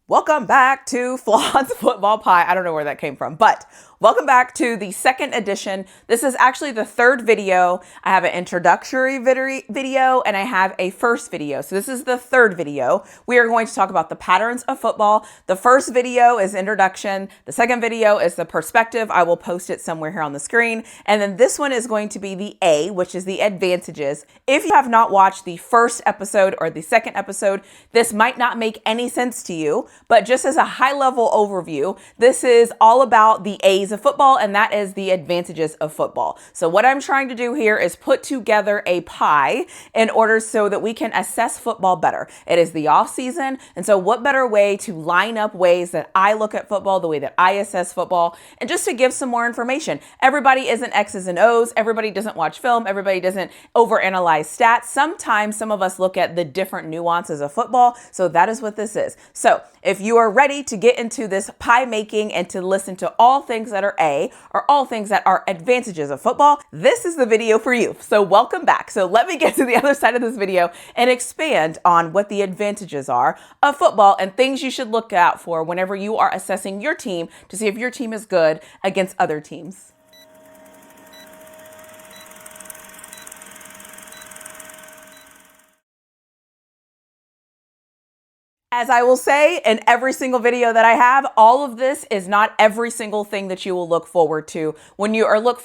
Welcome back to Flawed's Football Pie. I don't know where that came from, but welcome back to the second edition. This is actually the third video. I have an introductory video and I have a first video. So this is the third video. We are going to talk about the patterns of football. The first video is introduction. The second video is the perspective. I will post it somewhere here on the screen. And then this one is going to be the A, which is the advantages. If you have not watched the first episode or the second episode, this might not make any sense to you. But just as a high-level overview, this is all about the A's of football, and that is the advantages of football. So what I'm trying to do here is put together a pie in order so that we can assess football better. It is the off season, and so what better way to line up ways that I look at football, the way that I assess football, and just to give some more information. Everybody isn't X's and O's. Everybody doesn't watch film. Everybody doesn't overanalyze stats. Sometimes some of us look at the different nuances of football, so that is what this is. So if you are ready to get into this pie making and to listen to all things that are A or all things that are advantages of football, this is the video for you. So welcome back. So let me get to the other side of this video and expand on what the advantages are of football and things you should look out for whenever you are assessing your team to see if your team is good against other teams. As I will say in every single video that I have, all of this is not every single thing that you will look forward to when you are look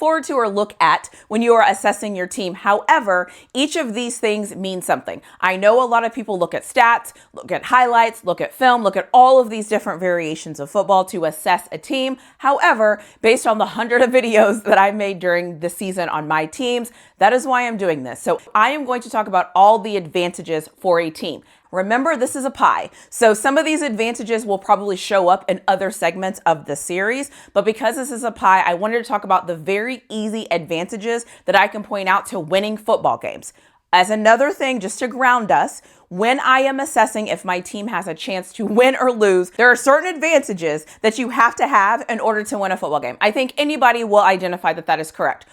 at when you are assessing your team. However, each of these things mean something. I know a lot of people look at stats, look at highlights, look at film, look at all of these different variations of football to assess a team. However, based on the 100 of videos that I made during the season on my teams, that is why I'm doing this. So I am going to talk about all the advantages for a team. Remember, this is a pie. So some of these advantages will probably show up in other segments of the series, but because this is a pie, I wanted to talk about the very easy advantages that I can point out to winning football games. As another thing, just to ground us, when I am assessing if my team has a chance to win or lose, there are certain advantages that you have to have in order to win a football game. I think anybody will identify that that is correct.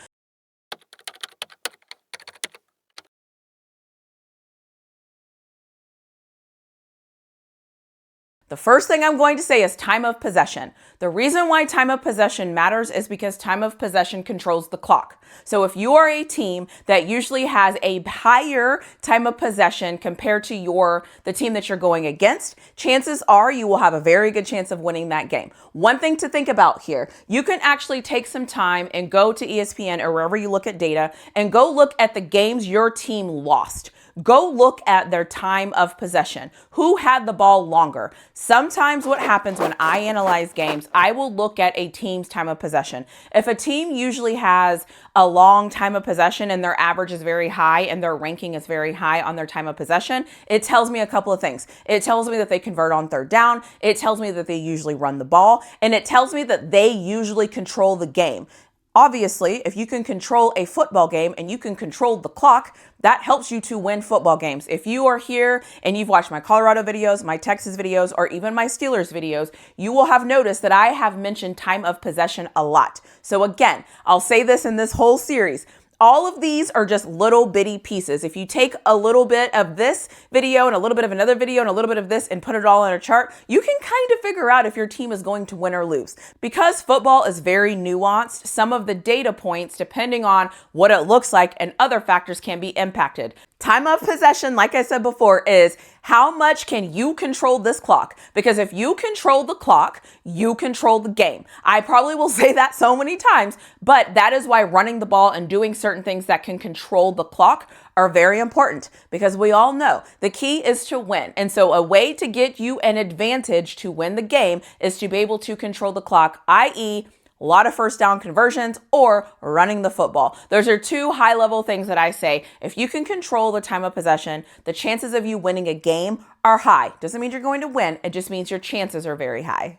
The first thing I'm going to say is time of possession. The reason why time of possession matters is because time of possession controls the clock. So if you are a team that usually has a higher time of possession compared to the team that you're going against, chances are you will have a very good chance of winning that game. One thing to think about here, you can actually take some time and go to ESPN or wherever you look at data and go look at the games your team lost. Go look at their time of possession. Who had the ball longer? Sometimes what happens when I analyze games, I will look at a team's time of possession. If a team usually has a long time of possession and their average is very high and their ranking is very high on their time of possession, it tells me a couple of things. It tells me that they convert on third down. It tells me that they usually run the ball, and it tells me that they usually control the game. Obviously, if you can control a football game and you can control the clock, that helps you to win football games. If you are here and you've watched my Colorado videos, my Texas videos, or even my Steelers videos, you will have noticed that I have mentioned time of possession a lot. So again, I'll say this in this whole series. All of these are just little bitty pieces. If you take a little bit of this video and a little bit of another video and a little bit of this and put it all in a chart, you can kind of figure out if your team is going to win or lose. Because football is very nuanced, some of the data points, depending on what it looks like and other factors, can be impacted. Time of possession, like I said before, is how much can you control this clock? Because if you control the clock, you control the game. I probably will say that so many times, but that is why running the ball and doing certain things that can control the clock are very important, because we all know the key is to win. And so a way to get you an advantage to win the game is to be able to control the clock, i.e., a lot of first down conversions or running the football. Those are two high-level things that I say. If you can control the time of possession, the chances of you winning a game are high. Doesn't mean you're going to win. It just means your chances are very high.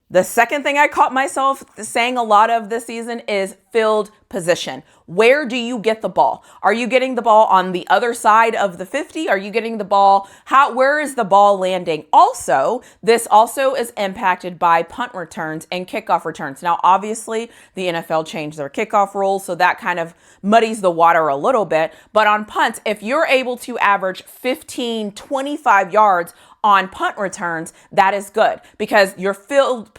The second thing I caught myself saying a lot of this season is field position. Where do you get the ball? Are you getting the ball on the other side of the 50? Are you getting the ball? Where is the ball landing? Also, this also is impacted by punt returns and kickoff returns. Now, obviously, the NFL changed their kickoff rules, so that kind of muddies the water a little bit. But on punts, if you're able to average 15, 25 yards on punt returns, that is good because your field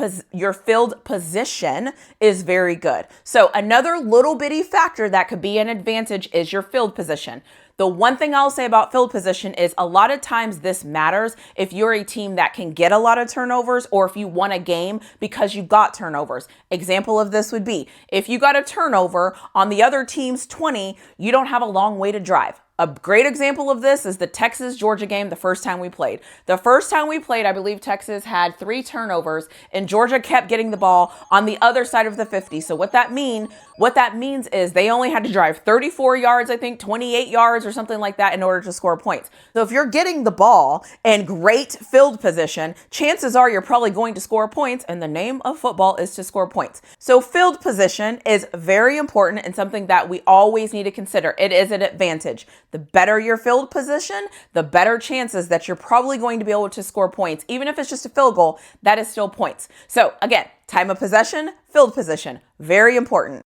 position is very good. So another little bitty factor that could be an advantage is your field position. The one thing I'll say about field position is a lot of times this matters if you're a team that can get a lot of turnovers or if you won a game because you got turnovers. Example of this would be if you got a turnover on the other team's 20, you don't have a long way to drive. A great example of this is the Texas-Georgia game the first time we played. The first time we played, I believe Texas had 3 turnovers and Georgia kept getting the ball on the other side of the 50. So what that means is they only had to drive 34 yards, I think 28 yards or something like that in order to score points. So if you're getting the ball in great field position, chances are you're probably going to score points, and the name of football is to score points. So field position is very important and something that we always need to consider. It is an advantage. The better your field position, the better chances that you're probably going to be able to score points. Even if it's just a field goal, that is still points. So again, time of possession, field position, very important.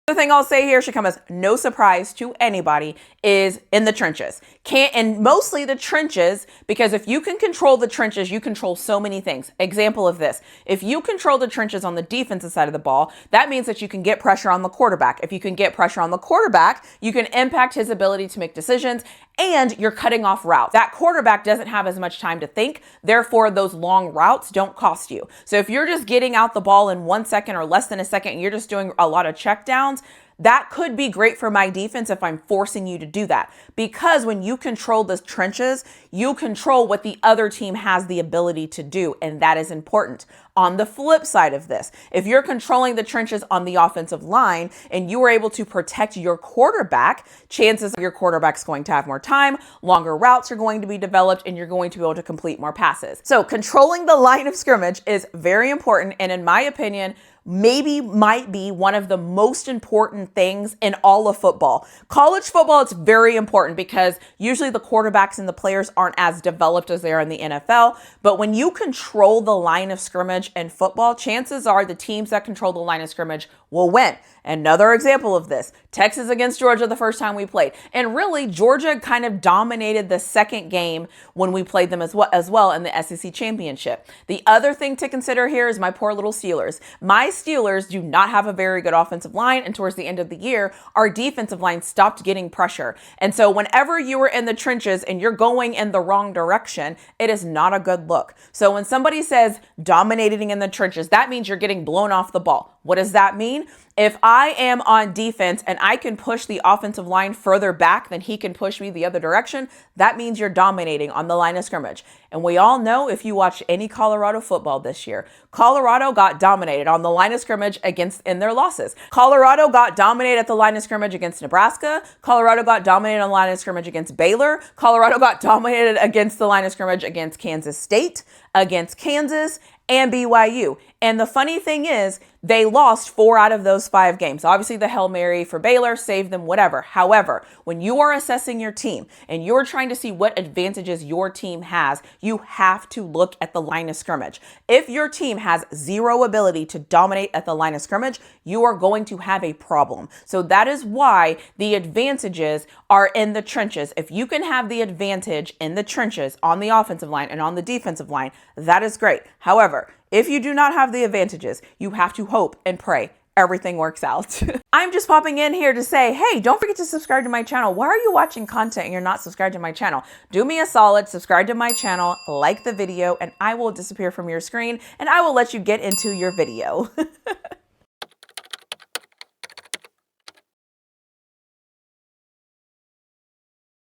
The thing I'll say here should come as no surprise to anybody is in the trenches. And mostly the trenches, because if you can control the trenches, you control so many things. Example of this, if you control the trenches on the defensive side of the ball, that means that you can get pressure on the quarterback. If you can get pressure on the quarterback, you can impact his ability to make decisions and you're cutting off routes. That quarterback doesn't have as much time to think. Therefore, those long routes don't cost you. So if you're just getting out the ball in 1 second or less than a second, and you're just doing a lot of check downs, that could be great for my defense if I'm forcing you to do that. Because when you control the trenches, you control what the other team has the ability to do, and that is important. On the flip side of this, if you're controlling the trenches on the offensive line and you are able to protect your quarterback, chances are your quarterback's going to have more time, longer routes are going to be developed, and you're going to be able to complete more passes. So controlling the line of scrimmage is very important, and in my opinion, might be one of the most important things in all of football. College football, it's very important because usually the quarterbacks and the players aren't as developed as they are in the NFL. But when you control the line of scrimmage in football, chances are the teams that control the line of scrimmage will win. Another example of this, Texas against Georgia the first time we played. And really, Georgia kind of dominated the second game when we played them as well in the SEC championship. The other thing to consider here is my poor little Steelers. My Steelers do not have a very good offensive line, and towards the end of the year, our defensive line stopped getting pressure. And so whenever you are in the trenches and you're going in the wrong direction, it is not a good look. So when somebody says dominating in the trenches, that means you're getting blown off the ball. What does that mean? If I am on defense and I can push the offensive line further back than he can push me the other direction, that means you're dominating on the line of scrimmage. And we all know, if you watch any Colorado football this year, Colorado got dominated on the line of scrimmage in their losses. Colorado got dominated at the line of scrimmage against Nebraska. Colorado got dominated on the line of scrimmage against Baylor. Colorado got dominated against the line of scrimmage against Kansas State, against Kansas, and BYU. And the funny thing is, they lost 4 out of those 5 games. Obviously, the Hail Mary for Baylor saved them, whatever. However, when you are assessing your team and you're trying to see what advantages your team has, you have to look at the line of scrimmage. If your team has zero ability to dominate at the line of scrimmage, you are going to have a problem. So that is why the advantages are in the trenches. If you can have the advantage in the trenches on the offensive line and on the defensive line, that is great. However, if you do not have the advantages, you have to hope and pray everything works out. I'm just popping in here to say, hey, don't forget to subscribe to my channel. Why are you watching content and you're not subscribed to my channel? Do me a solid, subscribe to my channel, like the video, and I will disappear from your screen and I will let you get into your video.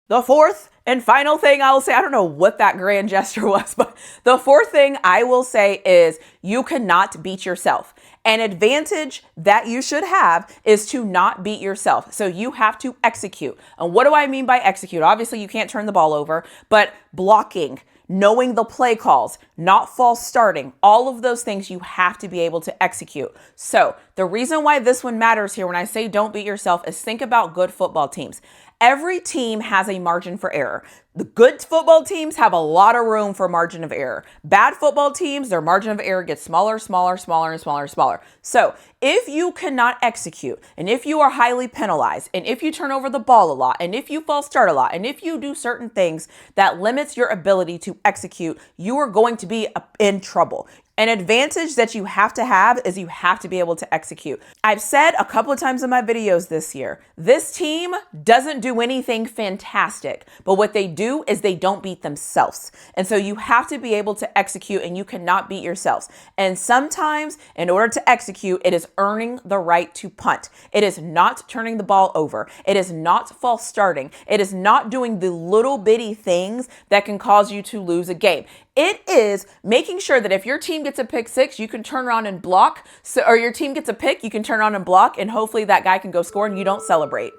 The fourth and final thing I will say, I don't know what that grand gesture was, but the fourth thing I will say is you cannot beat yourself. An advantage that you should have is to not beat yourself. So you have to execute. And what do I mean by execute? Obviously, you can't turn the ball over, but blocking, knowing the play calls, not false starting, all of those things you have to be able to execute. So the reason why this one matters here when I say don't beat yourself is think about good football teams. Every team has a margin for error. The good football teams have a lot of room for margin of error. Bad football teams, their margin of error gets smaller, smaller, smaller, and smaller, and smaller. So if you cannot execute, and if you are highly penalized, and if you turn over the ball a lot, and if you false start a lot, and if you do certain things that limits your ability to execute, you are going to be in trouble. An advantage that you have to have is you have to be able to execute. I've said a couple of times in my videos this year, this team doesn't do anything fantastic, but what they do is they don't beat themselves. And so you have to be able to execute, and you cannot beat yourselves. And sometimes in order to execute, it is earning the right to punt. It is not turning the ball over. It is not false starting. It is not doing the little bitty things that can cause you to lose a game. It is making sure that if your team gets a pick six, you can turn around and block. Or your team gets a pick, you can turn around and block, and hopefully that guy can go score and you don't celebrate.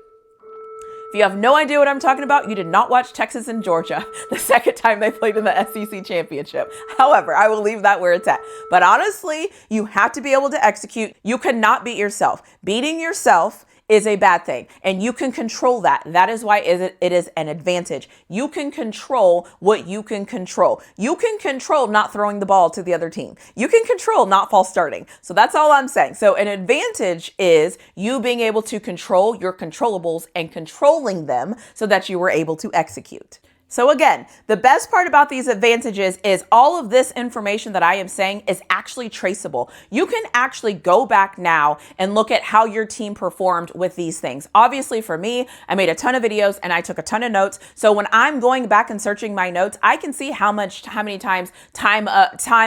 If you have no idea what I'm talking about, you did not watch Texas and Georgia the second time they played in the SEC championship. However, I will leave that where it's at. But honestly, you have to be able to execute. You cannot beat yourself. Beating yourself is a bad thing, and you can control that. That is why it is an advantage. You can control what you can control. You can control not throwing the ball to the other team. You can control not false starting. So that's all I'm saying. So an advantage is you being able to control your controllables and controlling them so that you were able to execute. So again, the best part about these advantages is all of this information that I am saying is actually traceable. You can actually go back now and look at how your team performed with these things. Obviously for me, I made a ton of videos and I took a ton of notes. So when I'm going back and searching my notes, I can see how many times time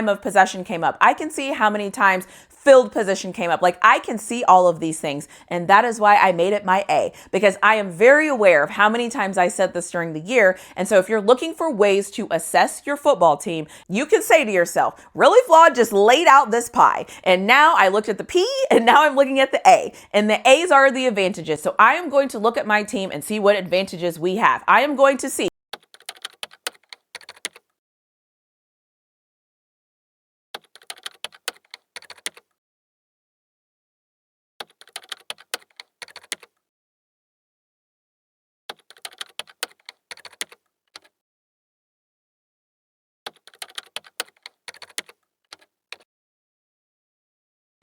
of possession came up. I can see how many times field position came up. Like I can see all of these things. And that is why I made it my A, because I am very aware of how many times I said this during the year. And so if you're looking for ways to assess your football team, you can say to yourself, Really Flawed just laid out this pie. And now I looked at the P and now I'm looking at the A, and the A's are the advantages. So I am going to look at my team and see what advantages we have. I am going to see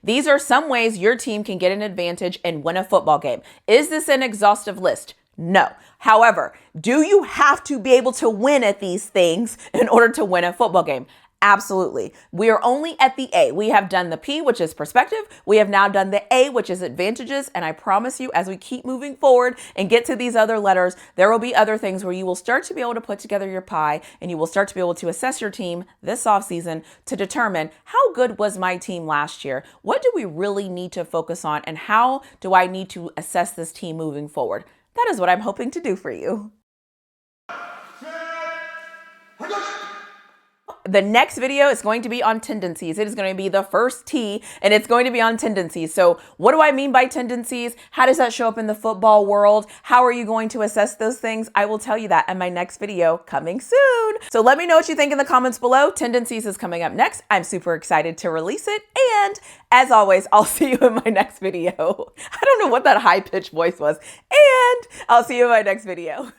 these are some ways your team can get an advantage and win a football game. Is this an exhaustive list? No. However, do you have to be able to win at these things in order to win a football game? Absolutely. We are only at the A. We have done the P, which is perspective. We have now done the A, which is advantages. And I promise you, as we keep moving forward and get to these other letters, there will be other things where you will start to be able to put together your pie, and you will start to be able to assess your team this offseason to determine how good was my team last year? What do we really need to focus on? And how do I need to assess this team moving forward? That is what I'm hoping to do for you. The next video is going to be on tendencies. It is going to be the first T, and it's going to be on tendencies. So what do I mean by tendencies? How does that show up in the football world? How are you going to assess those things? I will tell you that in my next video coming soon. So let me know what you think in the comments below. Tendencies is coming up next. I'm super excited to release it. And as always, I'll see you in my next video. I don't know what that high-pitched voice was. And I'll see you in my next video.